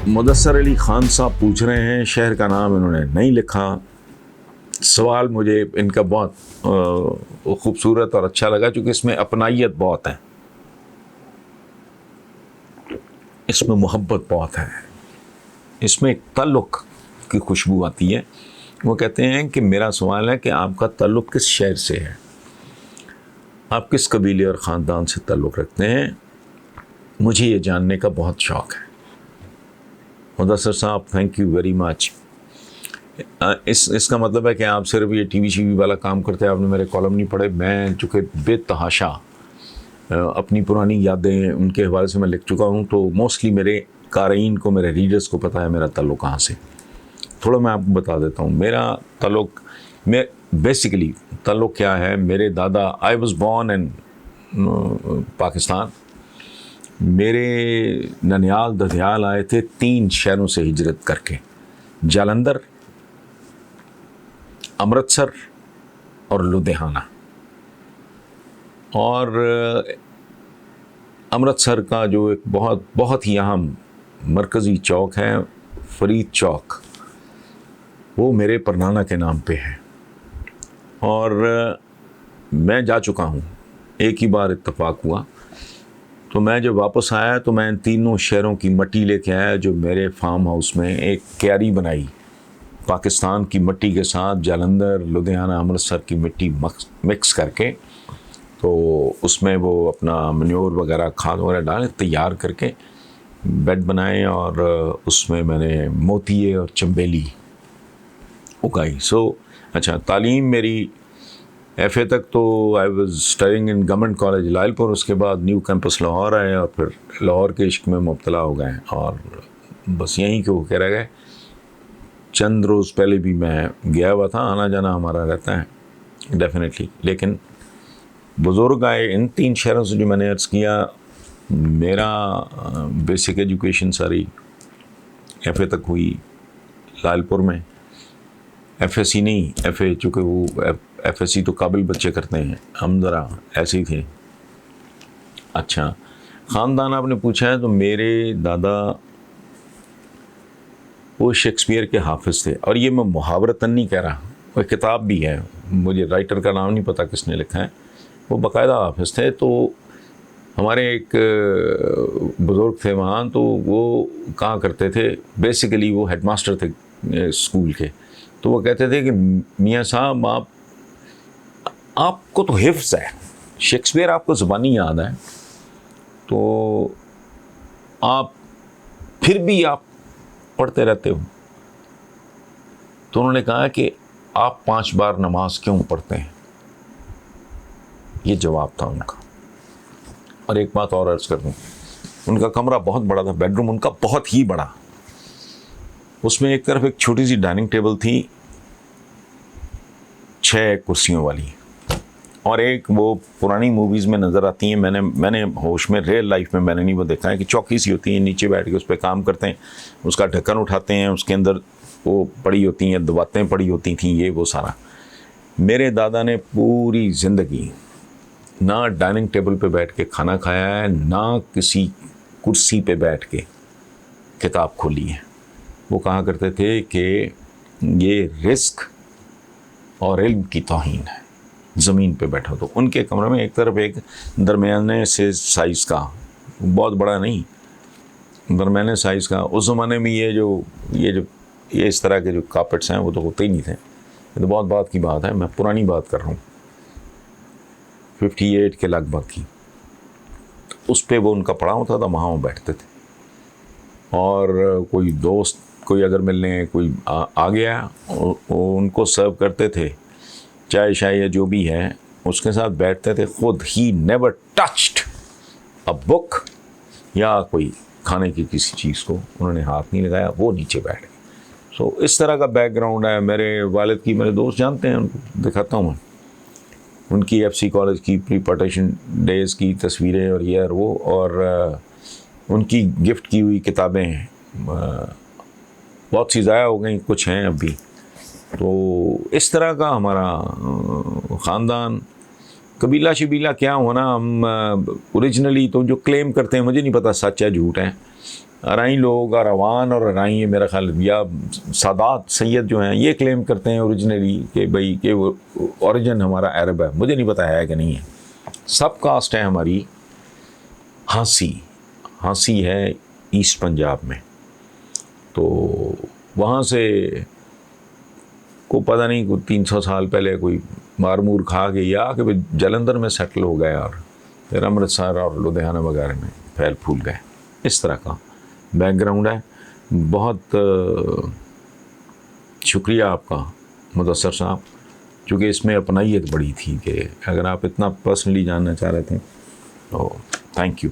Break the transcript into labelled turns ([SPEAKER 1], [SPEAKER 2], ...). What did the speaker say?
[SPEAKER 1] مدثر علی خان صاحب پوچھ رہے ہیں، شہر کا نام انہوں نے نہیں لکھا. سوال مجھے ان کا بہت خوبصورت اور اچھا لگا، چونکہ اس میں اپنائیت بہت ہے، اس میں محبت بہت ہے، اس میں ایک تعلق کی خوشبو آتی ہے. وہ کہتے ہیں کہ میرا سوال ہے کہ آپ کا تعلق کس شہر سے ہے، آپ کس قبیلے اور خاندان سے تعلق رکھتے ہیں، مجھے یہ جاننے کا بہت شوق ہے. مدثر صاحب تھینک یو ویری مچ. اس کا مطلب ہے کہ آپ صرف یہ ٹی وی والا کام کرتے ہیں، آپ نے میرے کالم نہیں پڑھے. میں چونکہ بے تحاشا اپنی پرانی یادیں ان کے حوالے سے میں لکھ چکا ہوں، تو موسٹلی میرے قارئین کو، میرے ریڈرز کو پتہ ہے میرا تعلق کہاں سے. تھوڑا میں آپ کو بتا دیتا ہوں میرا تعلق. میں بیسیکلی تعلق کیا ہے، میرے دادا، I was born in Pakistan. میرے ننیال ددھیال آئے تھے 3 شہروں سے ہجرت کر کے، جالندھر، امرتسر اور لدھیانہ. اور امرتسر کا جو ایک بہت ہی اہم مرکزی چوک ہے، فرید چوک، وہ میرے پرنانا کے نام پہ ہے. اور میں جا چکا ہوں، ایک ہی بار اتفاق ہوا. تو میں جب واپس آیا تو میں ان 3 شہروں کی مٹی لے کے آیا، جو میرے فارم ہاؤس میں ایک کیاری بنائی پاکستان کی مٹی کے ساتھ، جالندھر، لدھیانہ، امرتسر کی مٹی مکس کر کے. تو اس میں وہ اپنا منیور وغیرہ، کھاد وغیرہ ڈالے، تیار کر کے بیڈ بنائے، اور اس میں میں نے موتیے اور چمبیلی اگائی. اچھا، تعلیم میری ایف اے تک تو I was studying in government college loyal پور. اس کے بعد نیو کیمپس لاہور آئے، اور پھر لاہور کے عشق میں مبتلا ہو گئے، اور بس یہیں کے ہو کے رہ گئے. چند روز پہلے بھی میں گیا ہوا تھا، آنا جانا ہمارا رہتا ہے ڈیفینیٹلی. لیکن بزرگ آئے ان 3 شہروں سے جو میں نے عرض کیا. میرا بیسک ایجوکیشن ساری ایف اے تک ہوئی لائل پور میں. ایف ایس سی نہیں، ایف اے، چونکہ وہ ایف ایس سی تو قابل بچے کرتے ہیں، ہم ذرا ایسے ہی تھے. اچھا، خاندان آپ نے پوچھا ہے، تو میرے دادا وہ شیکسپیئر کے حافظ تھے. اور یہ میں محاورتاً نہیں کہہ رہا، وہ کتاب بھی ہے، مجھے رائٹر کا نام نہیں پتہ کس نے لکھا ہے. وہ باقاعدہ حافظ تھے. تو ہمارے ایک بزرگ تھے وہاں، تو وہ کہا کرتے تھے، بیسیکلی وہ ہیڈ ماسٹر تھے اسکول کے. تو وہ کہتے تھے کہ میاں صاحب، آپ کو تو حفظ ہے، شیکسپیئر آپ کو زبانی یاد ہے، تو آپ پھر بھی آپ پڑھتے رہتے ہو. تو انہوں نے کہا کہ آپ 5 بار نماز کیوں پڑھتے ہیں؟ یہ جواب تھا ان کا. اور ایک بات اور عرض کر دوں، ان کا کمرہ بہت بڑا تھا، بیڈ روم ان کا بہت ہی بڑا. اس میں ایک طرف ایک چھوٹی سی ڈائننگ ٹیبل تھی 6 کرسیوں والی، اور ایک وہ پرانی موویز میں نظر آتی ہیں، میں نے ہوش میں، ریئل لائف میں نے نہیں وہ دیکھا ہے، کہ چوکی سی ہوتی ہے، نیچے بیٹھ کے اس پہ کام کرتے ہیں، اس کا ڈھکن اٹھاتے ہیں، اس کے اندر وہ پڑی ہوتی ہیں دواتیں پڑی ہوتی تھیں، یہ وہ سارا. میرے دادا نے پوری زندگی نہ ڈائننگ ٹیبل پہ بیٹھ کے کھانا کھایا ہے، نہ کسی کرسی پہ بیٹھ کے کتاب کھولی ہے. وہ کہا کرتے تھے کہ یہ رزق اور علم کی توہین ہے، زمین پہ بیٹھا. تو ان کے کمرے میں ایک طرف ایک درمیانے سے سائز کا، بہت بڑا نہیں، درمیانے سائز کا. اس زمانے میں یہ اس طرح کے جو کارپیٹس ہیں وہ تو ہوتے ہی نہیں تھے. یہ تو بہت بات کی بات ہے، میں پرانی بات کر رہا ہوں، 58 کے لگ بھگ کی. اس پہ وہ ان کا پڑا ہوتا تھا، وہاں وہ بیٹھتے تھے. اور کوئی دوست، کوئی اگر ملنے کوئی آ گیا، ان کو سرو کرتے تھے چائے شائے یا جو بھی ہے، اس کے ساتھ بیٹھتے تھے. خود ہی نیور ٹچڈ اے بک یا کوئی کھانے کی کسی چیز کو انہوں نے ہاتھ نہیں لگایا، وہ نیچے بیٹھ گئے. سو اس طرح کا بیک گراؤنڈ ہے. میرے والد کی، میرے دوست جانتے ہیں، ان کو دکھاتا ہوں میں ان کی ایف سی کالج کی پری پارٹیشن ڈیز کی تصویریں، اور یہ اور وہ، اور ان کی گفٹ کی ہوئی کتابیں بہت سی ضائع ہو گئیں، کچھ ہیں اب بھی. تو اس طرح کا ہمارا خاندان. قبیلہ شبیلہ کیا ہونا، ہم اوریجنلی تو جو کلیم کرتے ہیں، مجھے نہیں پتہ سچ ہے جھوٹ ہے، ارائی لوگ اور اوان اور ارائی میرا خیال یا سادات سید جو ہیں یہ کلیم کرتے ہیں اوریجنلی کہ بھئی کہ وہ اوریجن ہمارا عرب ہے. مجھے نہیں پتا ہے کہ نہیں ہے. سب کاسٹ ہے ہماری ہانسی ہے ایسٹ پنجاب میں. تو وہاں سے کو پتہ نہیں کوئی 300 سال پہلے کوئی مارمور کھا کے یا کہ جلندھر میں سیٹل ہو گئے اور پھر امرتسر اور لدھیانہ وغیرہ میں پھیل پھول گئے. اس طرح کا بیک گراؤنڈ ہے. بہت شکریہ آپ کا مدثر صاحب، چونکہ اس میں اپنائیت بڑی تھی کہ اگر آپ اتنا پرسنلی جاننا چاہ رہے تھے تو تھینک یو.